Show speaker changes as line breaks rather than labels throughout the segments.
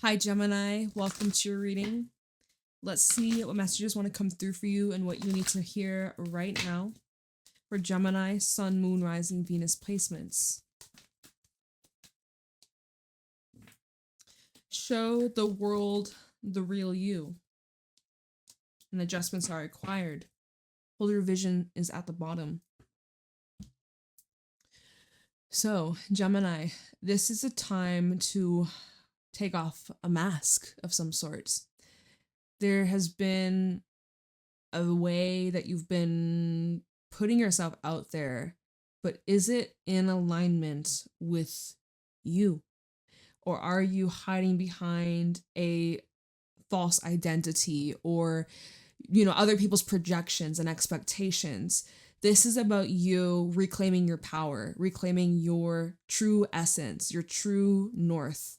Hi, Gemini. Welcome to your reading. Let's see what messages want to come through for you and what you need to hear right now for Gemini, Sun, Moon, Rising, Venus placements. Show the world the real you. And adjustments are required. Hold your vision is at the bottom. So, Gemini, this is a time to take off a mask of some sort. There has been a way that you've been putting yourself out there, but is it in alignment with you? Or are you hiding behind a false identity or, other people's projections and expectations? This is about you reclaiming your power, reclaiming your true essence, your true north.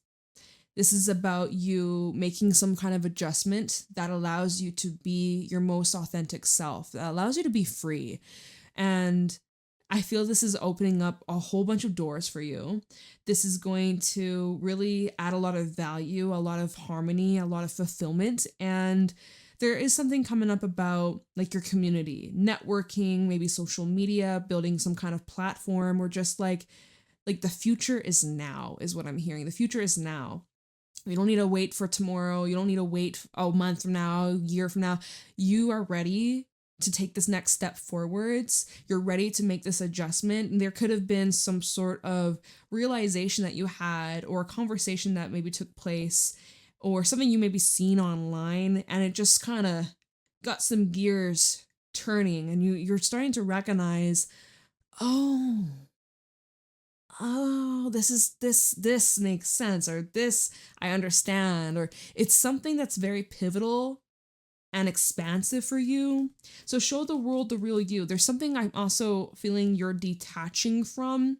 This is about you making some kind of adjustment that allows you to be your most authentic self, that allows you to be free. And I feel this is opening up a whole bunch of doors for you. This is going to really add a lot of value, a lot of harmony, a lot of fulfillment. And there is something coming up about like your community, networking, maybe social media, building some kind of platform, or just like the future is now is what I'm hearing. The future is now. You don't need to wait for tomorrow. You don't need to wait a month from now, a year from now. You are ready to take this next step forwards. You're ready to make this adjustment. And there could have been some sort of realization that you had, or a conversation that maybe took place, or something you maybe seen online, and it just kind of got some gears turning, and you're starting to recognize, oh, this makes sense, or this I understand, or it's something that's very pivotal and expansive for you. So show the world the real you. There's something I'm also feeling you're detaching from.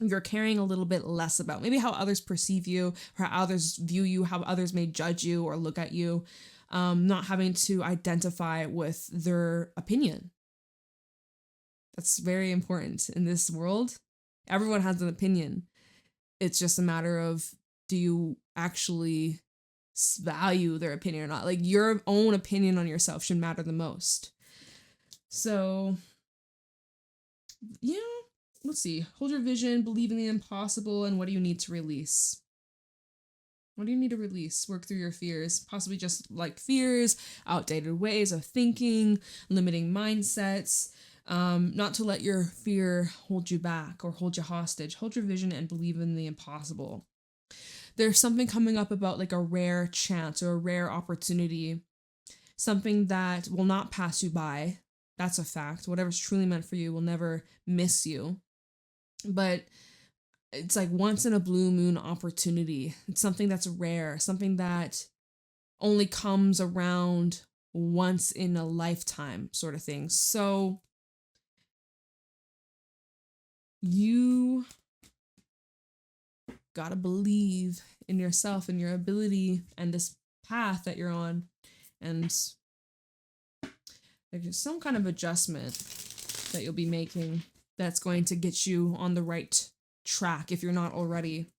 You're caring a little bit less about maybe how others perceive you, how others view you, how others may judge you or look at you, not having to identify with their opinion. That's very important in this world. Everyone has an opinion. It's just a matter of, do you actually value their opinion or not? Like, your own opinion on yourself should matter the most. So, yeah, let's see. Hold your vision, believe in the impossible, and what do you need to release? What do you need to release? Work through your fears, possibly just like fears, outdated ways of thinking, limiting mindsets. Not to let your fear hold you back or hold you hostage. Hold your vision and believe in the impossible. There's something coming up about like a rare chance or a rare opportunity, something that will not pass you by. That's a fact. Whatever's truly meant for you will never miss you. But it's like once in a blue moon opportunity. It's something that's rare, something that only comes around once in a lifetime sort of thing. So you gotta believe in yourself and your ability and this path that you're on. And there's some kind of adjustment that you'll be making that's going to get you on the right track if you're not already.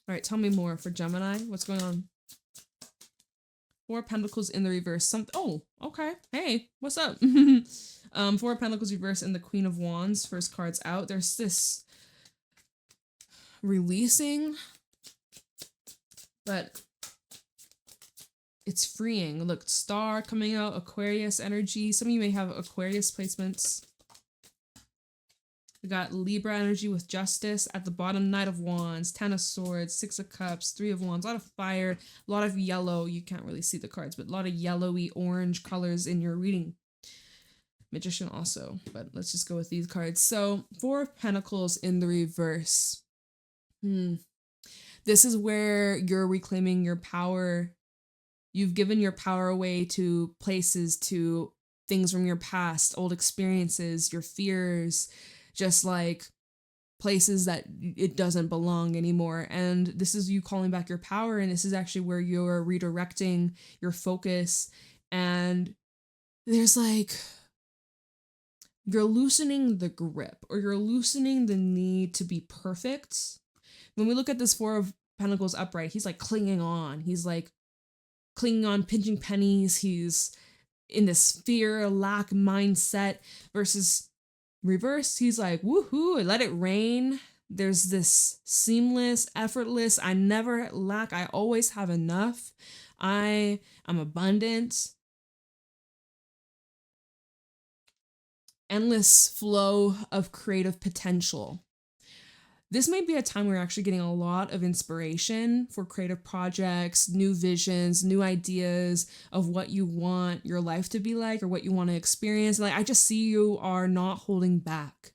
All right, tell me more for Gemini. What's going on? Four of Pentacles in the reverse. Oh, okay. Hey, what's up? Four of Pentacles reverse and the Queen of Wands. First card's out. There's this releasing, but it's freeing. Look, Star coming out, Aquarius energy. Some of you may have Aquarius placements. We got Libra energy with Justice. At the bottom, Knight of Wands, Ten of Swords, Six of Cups, Three of Wands. A lot of fire, a lot of yellow. You can't really see the cards, but a lot of yellowy orange colors in your reading. Magician also, but let's just go with these cards. So, Four of Pentacles in the reverse. This is where you're reclaiming your power. You've given your power away to places, to things from your past, old experiences, your fears, just like places that it doesn't belong anymore. And this is you calling back your power, and this is actually where you're redirecting your focus. And there's like, you're loosening the grip, or you're loosening the need to be perfect. When we look at this Four of Pentacles upright, he's like clinging on. He's like clinging on, pinching pennies. He's in this fear, lack mindset, versus reverse. He's like, woohoo, let it rain. There's this seamless, effortless, I never lack. I always have enough. I am abundant. Endless flow of creative potential. This may be a time where you're actually getting a lot of inspiration for creative projects, new visions, new ideas of what you want your life to be like, or what you want to experience. Like, I just see you are not holding back.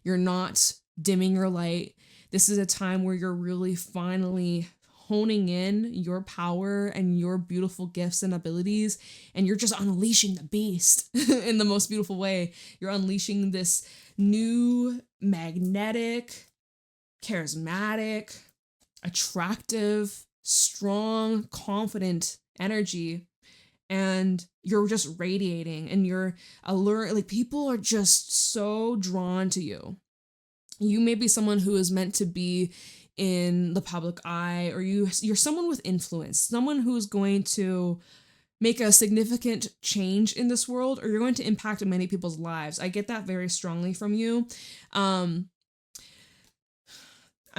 You're not dimming your light. This is a time where you're really finally honing in your power and your beautiful gifts and abilities, and you're just unleashing the beast in the most beautiful way. You're unleashing this new, magnetic, charismatic, attractive, strong, confident energy, and you're just radiating, and you're alert. Like, people are just so drawn to you. You may be someone who is meant to be in the public eye, or you're someone with influence, someone who is going to make a significant change in this world, or you're going to impact many people's lives. I get that very strongly from you. I'm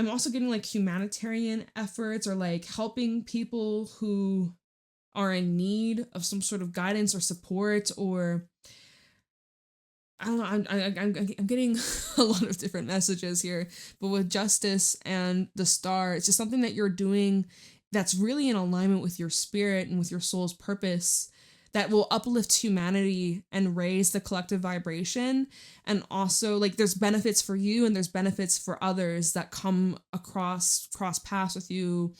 also getting like humanitarian efforts, or like helping people who are in need of some sort of guidance or support, or I don't know, I'm getting a lot of different messages here, but with Justice and the Star, it's just something that you're doing that's really in alignment with your spirit and with your soul's purpose, that will uplift humanity and raise the collective vibration. And also, like, there's benefits for you and there's benefits for others that come cross paths with you,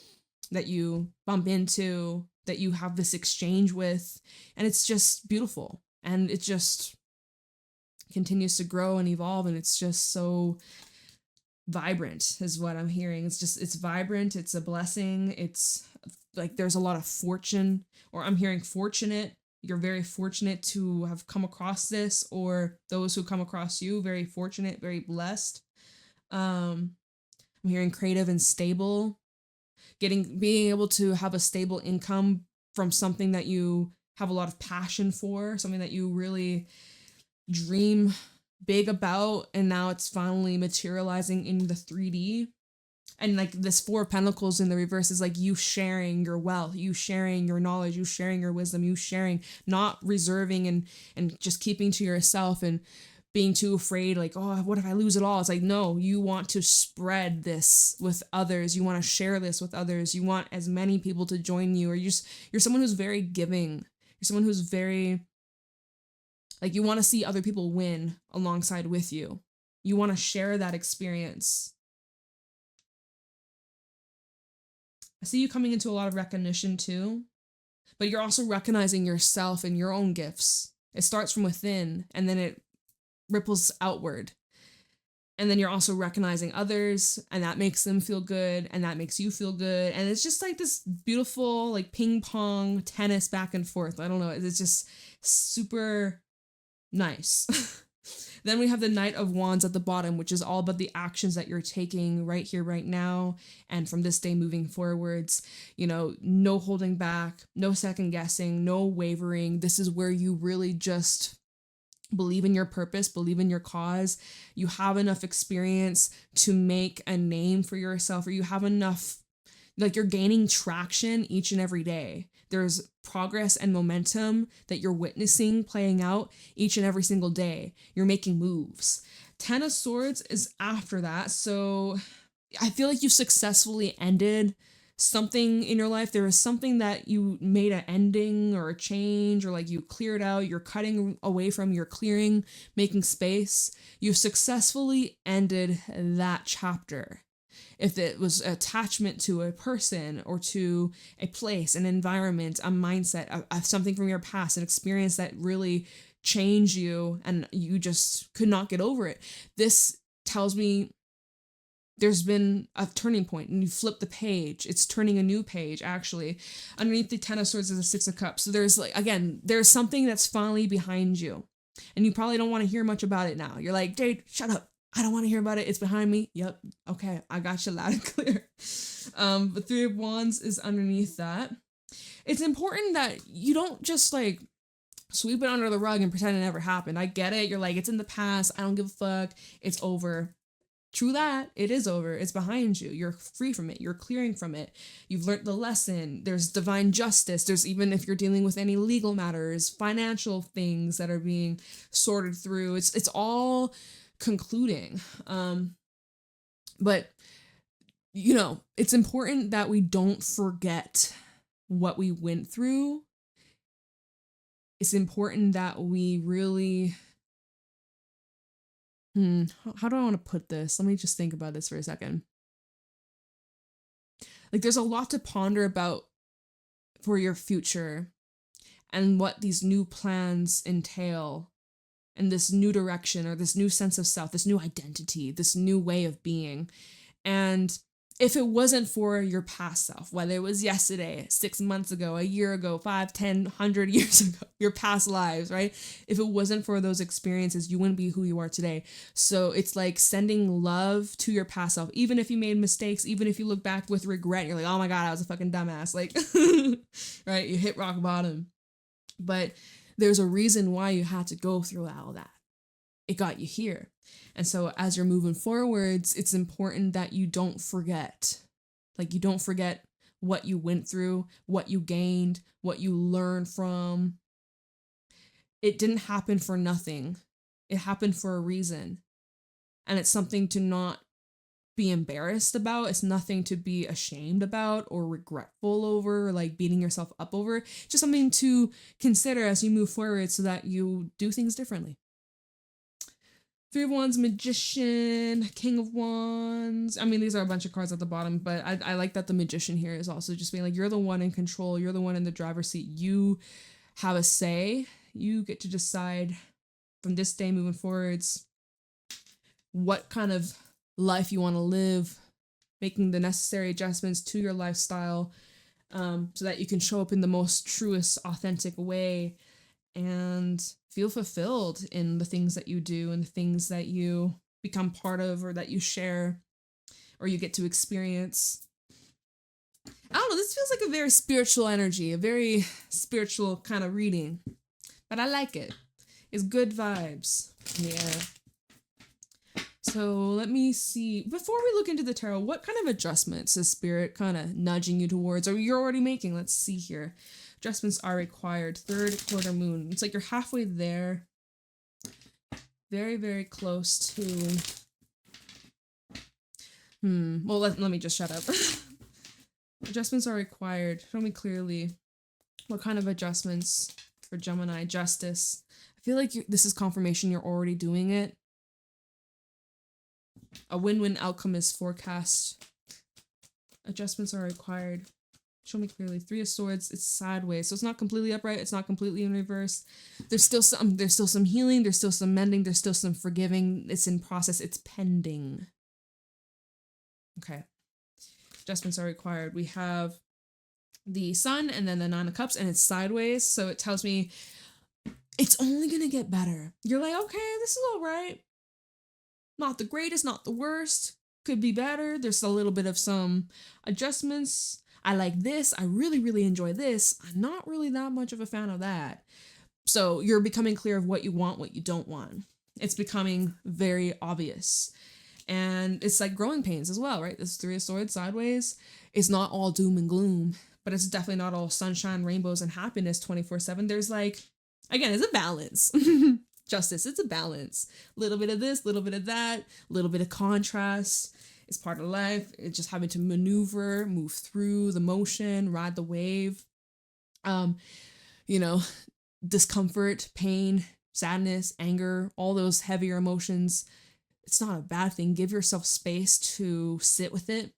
that you bump into, that you have this exchange with, and it's just beautiful. And it just continues to grow and evolve, and it's just so vibrant is what I'm hearing. It's vibrant, it's a blessing, it's like there's a lot of fortune, or I'm hearing fortunate. You're very fortunate to have come across this, or those who come across you, very fortunate, very blessed. I'm hearing creative and stable, being able to have a stable income from something that you have a lot of passion for, something that you really dream big about, and now it's finally materializing in the 3D. And like this Four of Pentacles in the reverse is like you sharing your wealth, you sharing your knowledge, you sharing your wisdom, you sharing, not reserving and just keeping to yourself and being too afraid, like, oh, what if I lose it all? It's like, no, you want to spread this with others. You want to share this with others. You want as many people to join you, or you're someone who's very giving. You're someone who's very, like, you want to see other people win alongside with you. You want to share that experience. I see you coming into a lot of recognition too, but you're also recognizing yourself and your own gifts. It starts from within and then it ripples outward. And then you're also recognizing others, and that makes them feel good, and that makes you feel good. And it's just like this beautiful, like, ping pong tennis back and forth. I don't know. It's just super nice. Then we have the Knight of Wands at the bottom, which is all about the actions that you're taking right here, right now, and from this day moving forwards. You know, no holding back, no second guessing, no wavering. This is where you really just believe in your purpose, believe in your cause. You have enough experience to make a name for yourself, or you have enough, like, you're gaining traction each and every day. There's progress and momentum that you're witnessing playing out each and every single day. You're making moves. Ten of Swords is after that. So I feel like you successfully ended something in your life. There is something that you made an ending or a change, or like you cleared out, you're cutting away from, you're clearing, making space. You've successfully ended that chapter. If it was attachment to a person or to a place, an environment, a mindset, something from your past, an experience that really changed you and you just could not get over it. This tells me there's been a turning point and you flip the page. It's turning a new page, actually. Underneath the Ten of Swords is the Six of Cups. So there's, like, again, there's something that's finally behind you. And you probably don't want to hear much about it now. You're like, Jade, shut up. I don't want to hear about it. It's behind me. Yep. Okay. I got you loud and clear. The Three of Wands is underneath that. It's important that you don't just like sweep it under the rug and pretend it never happened. I get it. You're like, it's in the past. I don't give a fuck. It's over. True that. It is over. It's behind you. You're free from it. You're clearing from it. You've learned the lesson. There's divine justice. There's, even if you're dealing with any legal matters, financial things that are being sorted through. It's all concluding. But you know, it's important that we don't forget what we went through. It's important that we really, how do I want to put this? Let me just think about this for a second. Like, there's a lot to ponder about for your future and what these new plans entail, and this new direction or this new sense of self, this new identity, this new way of being. And if it wasn't for your past self, whether it was yesterday, 6 months ago, a year ago, 5, 10, 100 years ago, your past lives, right? If it wasn't for those experiences, you wouldn't be who you are today. So it's like sending love to your past self. Even if you made mistakes, even if you look back with regret, you're like, oh my God, I was a fucking dumbass. Like, right? You hit rock bottom. But there's a reason why you had to go through all that. It got you here. And so as you're moving forwards, it's important that you don't forget. Like, you don't forget what you went through, what you gained, what you learned from. It didn't happen for nothing. It happened for a reason. And it's something to not be embarrassed about. It's nothing to be ashamed about or regretful over, or like beating yourself up over. Just something to consider as you move forward so that you do things differently. Three of Wands, Magician, King of Wands. I mean, these are a bunch of cards at the bottom, but I like that the Magician here is also just being like, you're the one in control. You're the one in the driver's seat. You have a say. You get to decide from this day moving forwards what kind of life you want to live, making the necessary adjustments to your lifestyle so that you can show up in the most truest, authentic way and feel fulfilled in the things that you do and the things that you become part of or that you share or you get to experience. I don't know, this feels like a very spiritual energy, a very spiritual kind of reading, but I like it. It's good vibes. Yeah. So let me see. Before we look into the tarot, what kind of adjustments is Spirit kind of nudging you towards or you're already making? Let's see here. Adjustments are required. Third quarter moon. It's like you're halfway there. Very, very close to... Well, let me just shut up. Adjustments are required. Show me clearly what kind of adjustments for Gemini. Justice. I feel like this is confirmation you're already doing it. A win-win outcome is forecast. Adjustments are required. Show me clearly. Three of Swords. It's sideways, so it's not completely upright. It's not completely in reverse. There's still some healing. There's still some mending. There's still some forgiving. It's in process. It's pending. Okay. Adjustments are required. We have the Sun and then the Nine of Cups, and it's sideways, so it tells me it's only gonna get better. You're like, okay, this is all right. Not the greatest, not the worst. Could be better. There's a little bit of some adjustments. I like this. I really, really enjoy this. I'm not really that much of a fan of that. So you're becoming clear of what you want, what you don't want. It's becoming very obvious. And it's like growing pains as well, right? This Three of Swords sideways. It's not all doom and gloom, but it's definitely not all sunshine, rainbows, and happiness 24/7. There's like, again, it's a balance. Justice, it's a balance. A little bit of this, a little bit of that, a little bit of contrast. It's part of life. It's just having to maneuver, move through the motion, ride the wave. You know, discomfort, pain, sadness, anger, all those heavier emotions. It's not a bad thing. Give yourself space to sit with it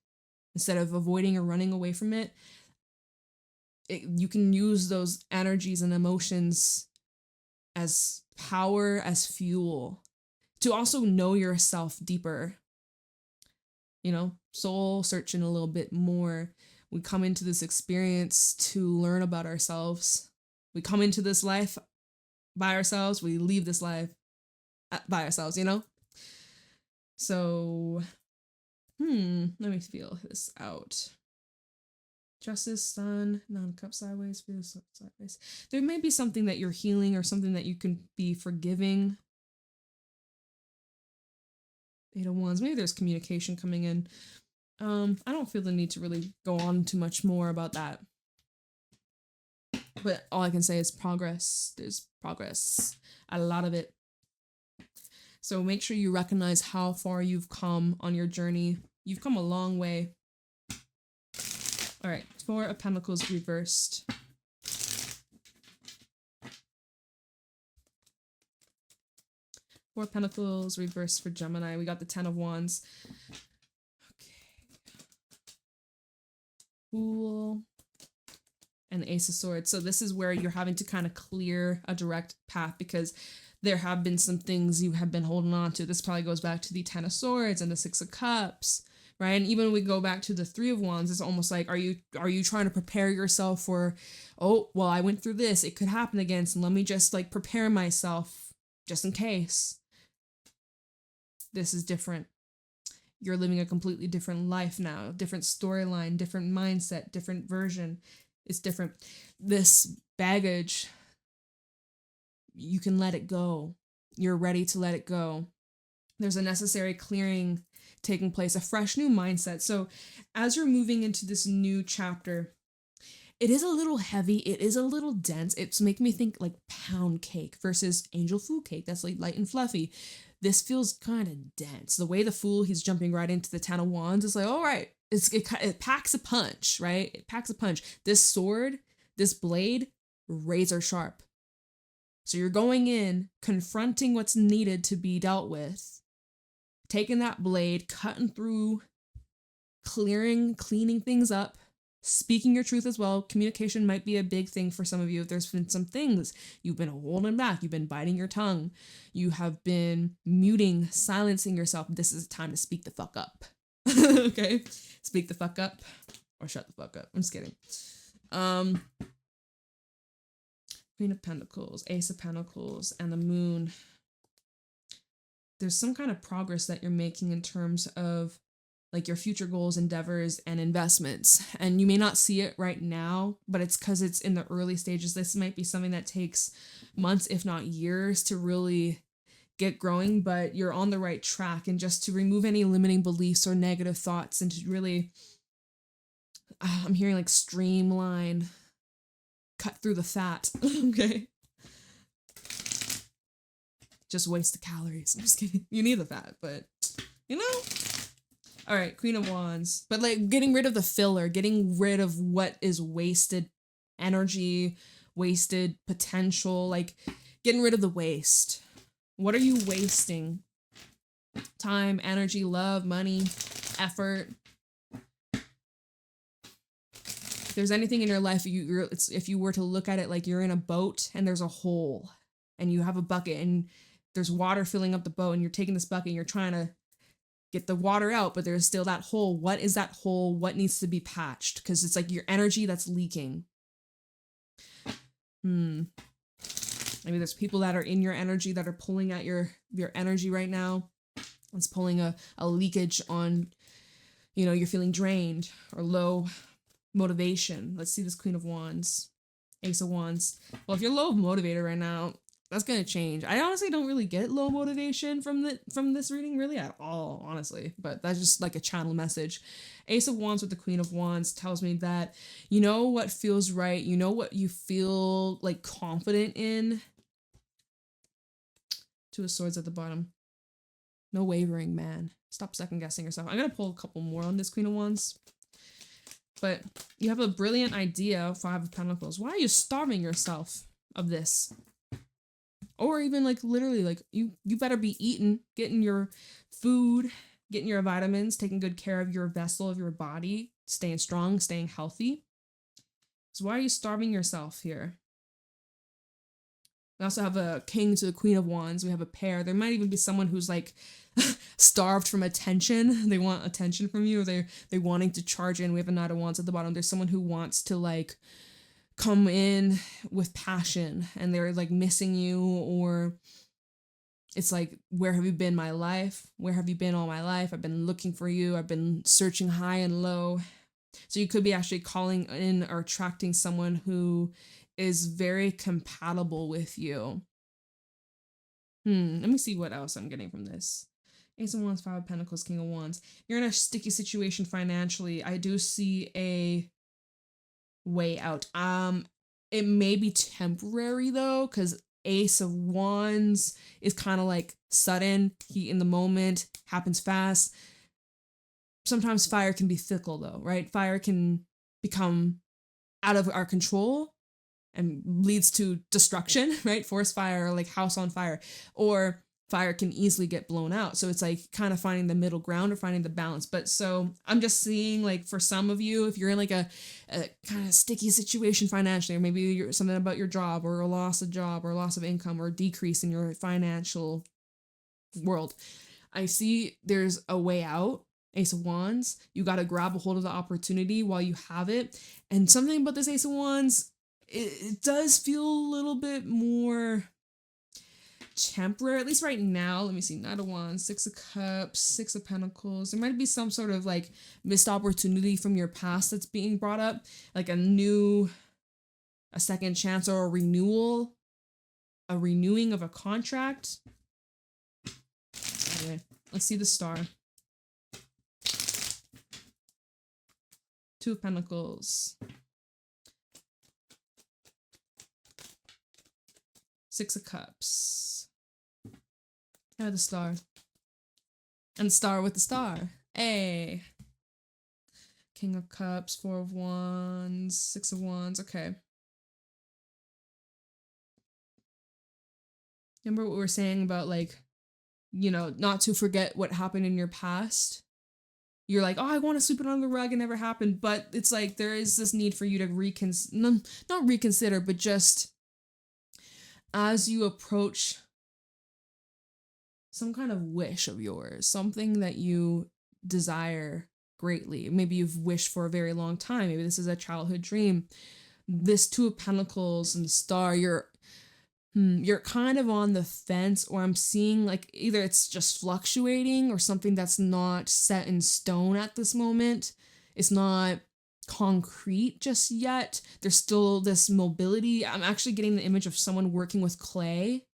instead of avoiding or running away from it. You can use those energies and emotions as power, as fuel, to also know yourself deeper. You know, soul searching a little bit more. We come into this experience to learn about ourselves. We come into this life by ourselves, we leave this life by ourselves, you know? So, let me feel this out. Justice, Sun, non-cup sideways, feel sideways. There may be something that you're healing or something that you can be forgiving. Eight of Wands, maybe there's communication coming in. I don't feel the need to really go on too much more about that. But all I can say is progress. There's progress. A lot of it. So make sure you recognize how far you've come on your journey. You've come a long way. All right, Four of Pentacles reversed. Four of Pentacles reversed for Gemini. We got the Ten of Wands. Okay. Fool. And the Ace of Swords. So this is where you're having to kind of clear a direct path because there have been some things you have been holding on to. This probably goes back to the Ten of Swords and the Six of Cups, right? And even when we go back to the Three of Wands, it's almost like, are you trying to prepare yourself for, oh, well, I went through this. It could happen again. So let me just like prepare myself just in case. This is different. You're living a completely different life now, different storyline, different mindset, different version. It's different. This baggage, you can let it go. You're ready to let it go. There's a necessary clearing taking place, a fresh new mindset. So as you're moving into this new chapter, it is a little heavy. It is a little dense. It's making me think like pound cake versus angel food cake. That's like light and fluffy. This feels kind of dense. The way the Fool, he's jumping right into the Ten of Wands. It's like, all right, it packs a punch, right? It packs a punch. This sword, this blade, razor sharp. So you're going in, confronting what's needed to be dealt with, taking that blade, cutting through, clearing, cleaning things up, speaking your truth as well. Communication might be a big thing for some of you. If there's been some things you've been holding back, you've been biting your tongue, you have been muting, silencing yourself, this is time to speak the fuck up. Okay? Speak the fuck up or shut the fuck up. I'm just kidding. Queen of Pentacles, Ace of Pentacles, and the Moon. There's some kind of progress that you're making in terms of like your future goals, endeavors, and investments. And you may not see it right now, but it's because it's in the early stages. This might be something that takes months, if not years, to really get growing, but you're on the right track. And just to remove any limiting beliefs or negative thoughts and to really, I'm hearing like streamline, cut through the fat. Okay. Just waste the calories. I'm just kidding. You need the fat, but you know. All right, Queen of Wands. But like getting rid of the filler, getting rid of what is wasted energy, wasted potential, like getting rid of the waste. What are you wasting? Time, energy, love, money, effort. If there's anything in your life, if you were to look at it like you're in a boat and there's a hole and you have a bucket and there's water filling up the boat and you're taking this bucket and you're trying to get the water out, but there's still that hole. What is that hole? What needs to be patched? Because it's like your energy that's leaking. Maybe there's people that are in your energy that are pulling at your energy right now. It's pulling a leakage on, you know, you're feeling drained or low motivation. Let's see this Queen of Wands, Ace of Wands. Well, if you're low motivated right now, that's gonna change. I honestly don't really get low motivation from this reading really at all, honestly. But that's just like a channel message. Ace of Wands with the Queen of Wands tells me that you know what feels right. You know what you feel like confident in. Two of Swords at the bottom. No wavering, man. Stop second guessing yourself. I'm gonna pull a couple more on this Queen of Wands. But you have a brilliant idea, Five of Pentacles. Why are you starving yourself of this? Or even like literally like you better be eating, getting your food, getting your vitamins, taking good care of your vessel, of your body, staying strong, staying healthy. So why are you starving yourself here? We also have a King to the Queen of Wands. We have a pair. There might even be someone who's like starved from attention. They want attention from you, or they're wanting to charge in. We have a Knight of Wands at the bottom. There's someone who wants to like come in with passion and they're like missing you, or it's like, where have you been my life? Where have you been all my life? I've been looking for you. I've been searching high and low. So you could be actually calling in or attracting someone who is very compatible with you. Let me see what else I'm getting from this. Ace of Wands, Five of Pentacles, King of Wands. You're in a sticky situation financially. I do see a way out. It may be temporary though, because Ace of Wands is kind of like sudden, heat in the moment, happens fast. Sometimes fire can be fickle though, right? Fire can become out of our control and leads to destruction, right? Forest fire, or like house on fire, or fire can easily get blown out. So it's like kind of finding the middle ground or finding the balance. But so I'm just seeing, like, for some of you, if you're in like a kind of sticky situation financially, or maybe you're something about your job, or a loss of job, or a loss of income, or a decrease in your financial world, I see there's a way out. Ace of Wands, you got to grab a hold of the opportunity while you have it. And something about this Ace of Wands, it does feel a little bit more temporary, at least right now. Let me see. Knight of Wands, Six of Cups, Six of Pentacles. There might be some sort of like missed opportunity from your past that's being brought up, like a second chance, or a renewing of a contract. Okay, let's see the star. Two of Pentacles. Six of Cups. And the star. And star with the star. Hey. King of Cups, Four of Wands, Six of Wands. Okay. Remember what we were saying about, like, you know, not to forget what happened in your past? You're like, oh, I want to sweep it under the rug, it never happened. But it's like, there is this need for you to not reconsider, but just as you approach some kind of wish of yours, something that you desire greatly. Maybe you've wished for a very long time. Maybe this is a childhood dream. This Two of Pentacles and the star, you're kind of on the fence, or I'm seeing like either it's just fluctuating or something that's not set in stone at this moment. It's not concrete just yet. There's still this mobility. I'm actually getting the image of someone working with clay.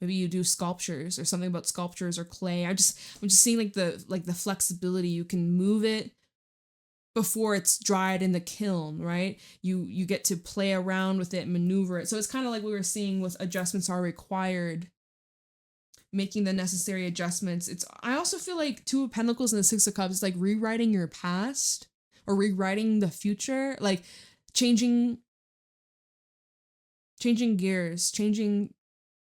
Maybe you do sculptures or something about sculptures or clay. I'm just seeing like the flexibility. You can move it before it's dried in the kiln, right? You get to play around with it, maneuver it. So it's kind of like we were seeing with adjustments are required, making the necessary adjustments. I also feel like Two of Pentacles and the Six of Cups is like rewriting your past or rewriting the future, like changing gears, changing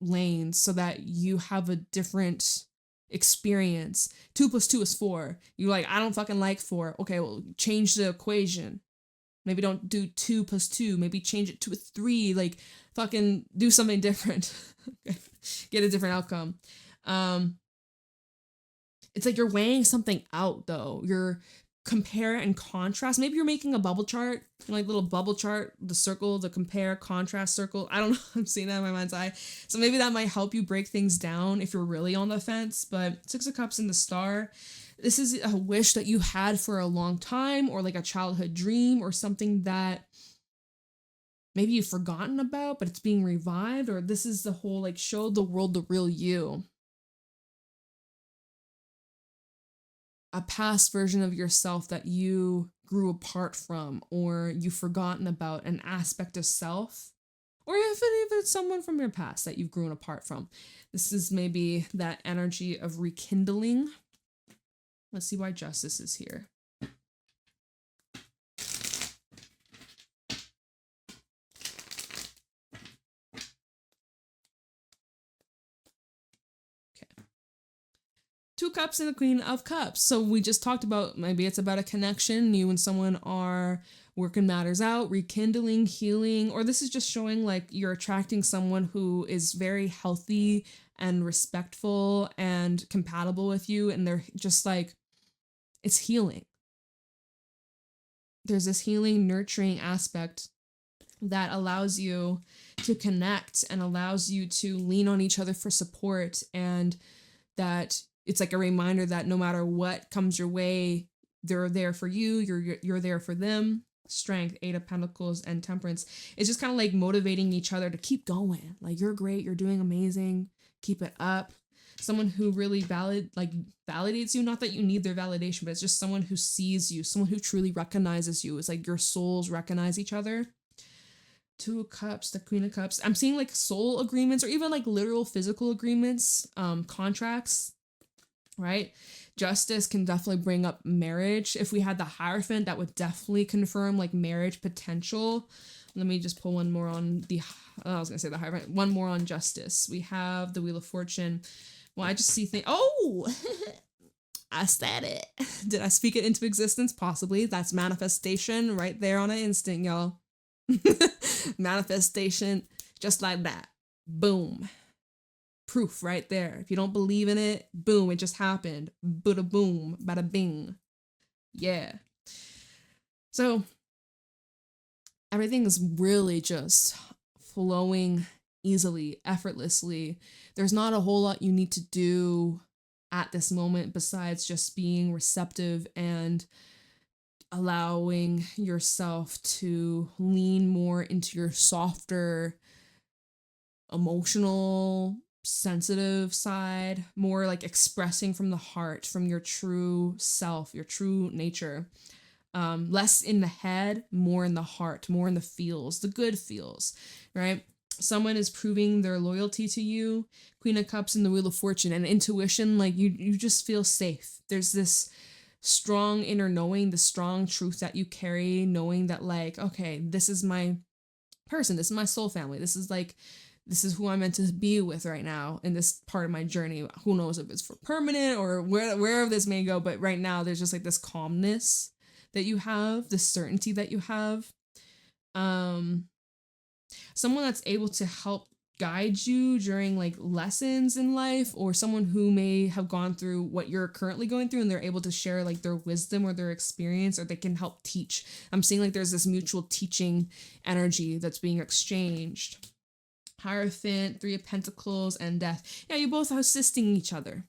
lanes so that you have a different experience. 2 + 2 is 4. You're like, I don't fucking like 4. Okay, well, change the equation. Maybe don't do 2 + 2. Maybe change it to a 3. Like, fucking do something different. Get a different outcome. It's like you're weighing something out, though. You're compare and contrast. Maybe you're making a bubble chart, like little bubble chart, the circle, the compare, contrast circle. I don't know. I'm seeing that in my mind's eye. So maybe that might help you break things down if you're really on the fence. But Six of Cups and the star, this is a wish that you had for a long time, or like a childhood dream, or something that maybe you've forgotten about, but it's being revived. Or this is the whole, like, show the world the real you. A past version of yourself that you grew apart from, or you've forgotten about, an aspect of self, or if it's someone from your past that you've grown apart from. This is maybe that energy of rekindling. Let's see why Justice is here. Two Cups and the Queen of Cups. So we just talked about, maybe it's about a connection. You and someone are working matters out, rekindling, healing, or this is just showing like you're attracting someone who is very healthy and respectful and compatible with you. And they're just like, it's healing. There's this healing, nurturing aspect that allows you to connect and allows you to lean on each other for support, and that it's like a reminder that no matter what comes your way, they're there for you, you're there for them. Strength, Eight of Pentacles, and Temperance. It's just kind of like motivating each other to keep going. Like, you're great, you're doing amazing, keep it up. Someone who really validates you, not that you need their validation, but it's just someone who sees you, someone who truly recognizes you. It's like your souls recognize each other. Two of Cups, the Queen of Cups. I'm seeing like soul agreements, or even like literal physical agreements, contracts, right? Justice can definitely bring up marriage. If we had the Hierophant, that would definitely confirm like marriage potential. Let me just pull one more on the, I was gonna say the Hierophant, one more on Justice. We have the Wheel of Fortune. Well, I just see things, oh, I said it. Did I speak it into existence? Possibly. That's manifestation right there on an instant, y'all. Manifestation, just like that. Boom. Proof right there. If you don't believe in it, boom, it just happened. Bada boom, bada bing. Yeah. So everything is really just flowing easily, effortlessly. There's not a whole lot you need to do at this moment besides just being receptive and allowing yourself to lean more into your softer, emotional, sensitive side, more like expressing from the heart, from your true self, your true nature. Less in the head, more in the heart, more in the feels, the good feels, right? Someone is proving their loyalty to you. Queen of Cups and the Wheel of Fortune, and intuition, like you just feel safe. There's this strong inner knowing, the strong truth that you carry, knowing that like, okay, this is my person, this is my soul family, this is who I'm meant to be with right now in this part of my journey. Who knows if it's for permanent or wherever this may go, but right now there's just like this calmness that you have, this certainty that you have. Someone that's able to help guide you during like lessons in life, or someone who may have gone through what you're currently going through and they're able to share like their wisdom or their experience, or they can help teach. I'm seeing like there's this mutual teaching energy that's being exchanged. Hierophant, Three of Pentacles, and Death. Yeah, you both are assisting each other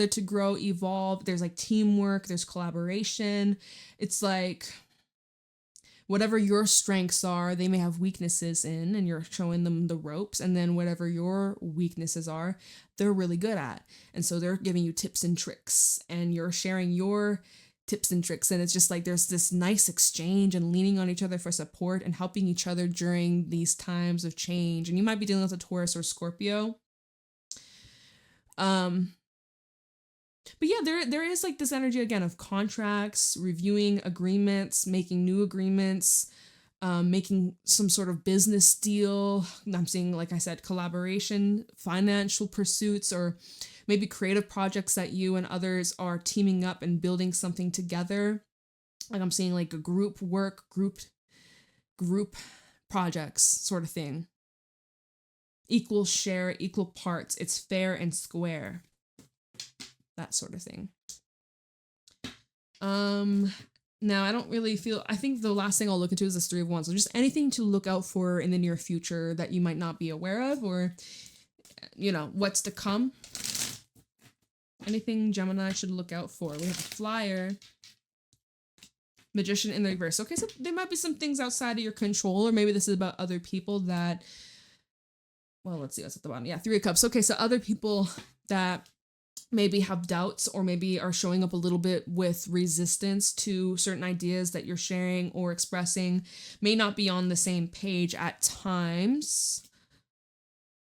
to grow, evolve. There's like teamwork, there's collaboration. It's like whatever your strengths are, they may have weaknesses in, and you're showing them the ropes. And then whatever your weaknesses are, they're really good at. And so they're giving you tips and tricks, and you're sharing your tips and tricks. And it's just like there's this nice exchange and leaning on each other for support and helping each other during these times of change. And you might be dealing with a Taurus or Scorpio. But yeah, there is like this energy again of contracts, reviewing agreements, making new agreements, making some sort of business deal. I'm seeing, like I said, collaboration, financial pursuits, or maybe creative projects that you and others are teaming up and building something together. Like I'm seeing like a group work, group projects sort of thing. Equal share, equal parts. It's fair and square. That sort of thing. Now I don't really feel, I think the last thing I'll look into is this Three of Wands. So just anything to look out for in the near future that you might not be aware of, or, you know, what's to come. Anything Gemini should look out for. We have a Flyer, Magician in the reverse. Okay, so there might be some things outside of your control, or maybe this is about other people that, well, let's see what's at the bottom. Yeah, Three of Cups. Okay, so other people that maybe have doubts, or maybe are showing up a little bit with resistance to certain ideas that you're sharing or expressing, may not be on the same page at times.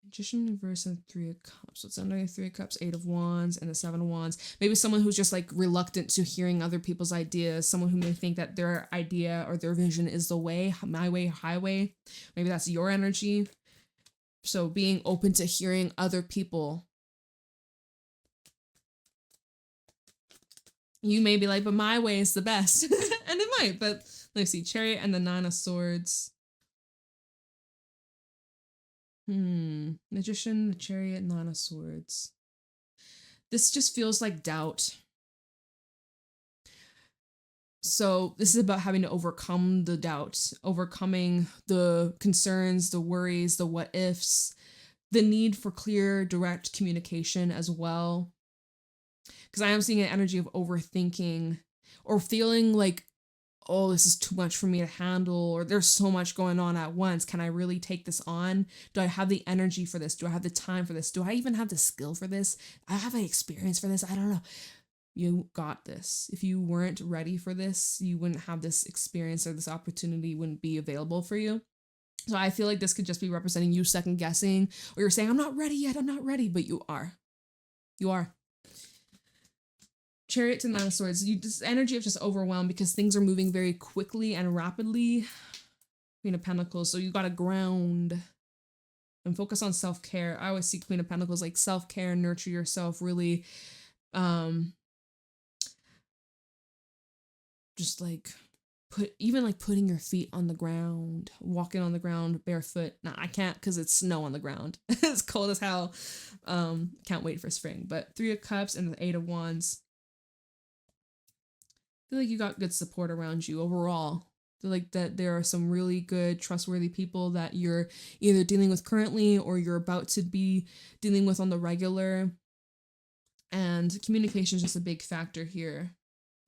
Magician reverse and Three of Cups. What's under Three of Cups? Eight of Wands and the Seven of Wands. Maybe someone who's just like reluctant to hearing other people's ideas. Someone who may think that their idea or their vision is the way, my way, highway. Maybe that's your energy. So being open to hearing other people. You may be like, but my way is the best. And it might, but let's see. Chariot and the Nine of Swords. Magician, the Chariot, Nine of Swords. This just feels like doubt. So this is about having to overcome the doubts, overcoming the concerns, the worries, the what ifs, the need for clear, direct communication as well. Because I am seeing an energy of overthinking or feeling like, oh, this is too much for me to handle, or there's so much going on at once. Can I really take this on? Do I have the energy for this? Do I have the time for this? Do I even have the skill for this? I have the experience for this? I don't know. You got this. If you weren't ready for this, you wouldn't have this experience, or this opportunity wouldn't be available for you. So I feel like this could just be representing you second guessing, or you're saying, I'm not ready yet, I'm not ready, but you are. You are. Chariot to 9 of Swords. You just energy of just overwhelmed because things are moving very quickly and rapidly. Queen of Pentacles. So you gotta ground and focus on self-care. I always see Queen of Pentacles like self-care, nurture yourself, really just like putting your feet on the ground, walking on the ground barefoot. Nah, I can't because it's snow on the ground. It's cold as hell. Can't wait for spring. But 3 of Cups and the 8 of Wands. I feel like you got good support around you overall. I feel like that there are some really good, trustworthy people that you're either dealing with currently or you're about to be dealing with on the regular. And communication is just a big factor here.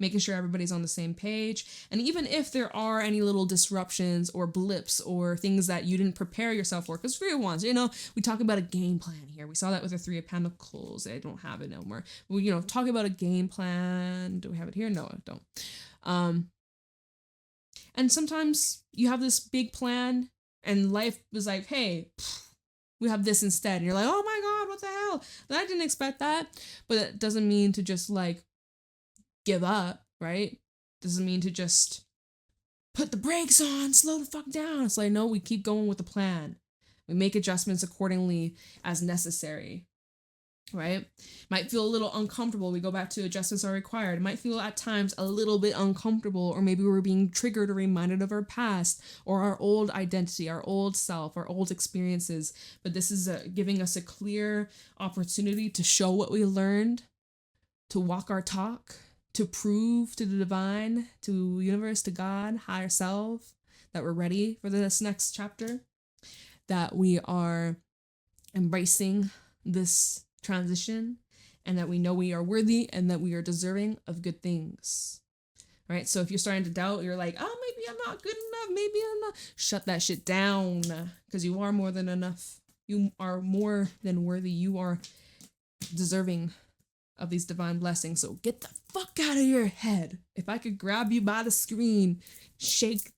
Making sure everybody's on the same page. And even if there are any little disruptions or blips or things that you didn't prepare yourself for, because 3 of Wands, you know, we talk about a game plan here. We saw that with the 3 of Pentacles. I don't have it no more. We, you know, talk about a game plan. Do we have it here? No, I don't. And sometimes you have this big plan and life is like, hey, we have this instead. And you're like, oh my God, what the hell? I didn't expect that. But it doesn't mean to just like give up, right? Doesn't mean to just put the brakes on, slow the fuck down. It's like, no, we keep going with the plan. We make adjustments accordingly as necessary, right? Might feel a little uncomfortable. We go back to adjustments are required. It might feel at times a little bit uncomfortable, or maybe we're being triggered or reminded of our past or our old identity, our old self, our old experiences. But this is giving us a clear opportunity to show what we learned, to walk our talk, to prove to the divine, to universe, to God, higher self, that we're ready for this next chapter, that we are embracing this transition, and that we know we are worthy and that we are deserving of good things. Right? So if you're starting to doubt, you're like, oh, maybe I'm not good enough, maybe I'm not. Shut that shit down, because you are more than enough. You are more than worthy. You are deserving of these divine blessings. So get the fuck out of your head. If I could grab you by the screen, shake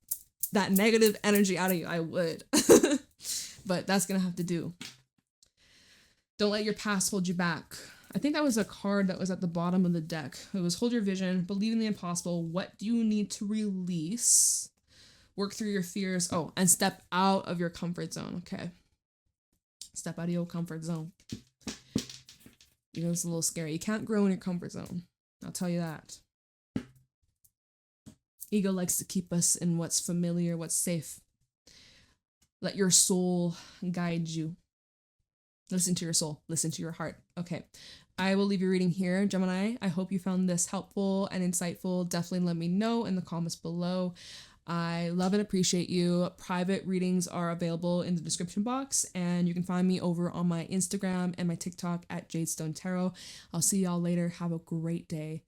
that negative energy out of you, I would. But that's gonna have to do. Don't let your past hold you back. I think that was a card that was at the bottom of the deck. It was hold your vision, believe in the impossible. What do you need to release? Work through your fears. Oh, and step out of your comfort zone. Okay. Step out of your comfort zone. You know, it's a little scary. You can't grow in your comfort zone. I'll tell you that. Ego likes to keep us in what's familiar, what's safe. Let your soul guide you. Listen to your soul. Listen to your heart. Okay. I will leave your reading here, Gemini. I hope you found this helpful and insightful. Definitely let me know in the comments below. I love and appreciate you. Private readings are available in the description box, and you can find me over on my Instagram and my TikTok at JadeStoneTarot. I'll see y'all later. Have a great day.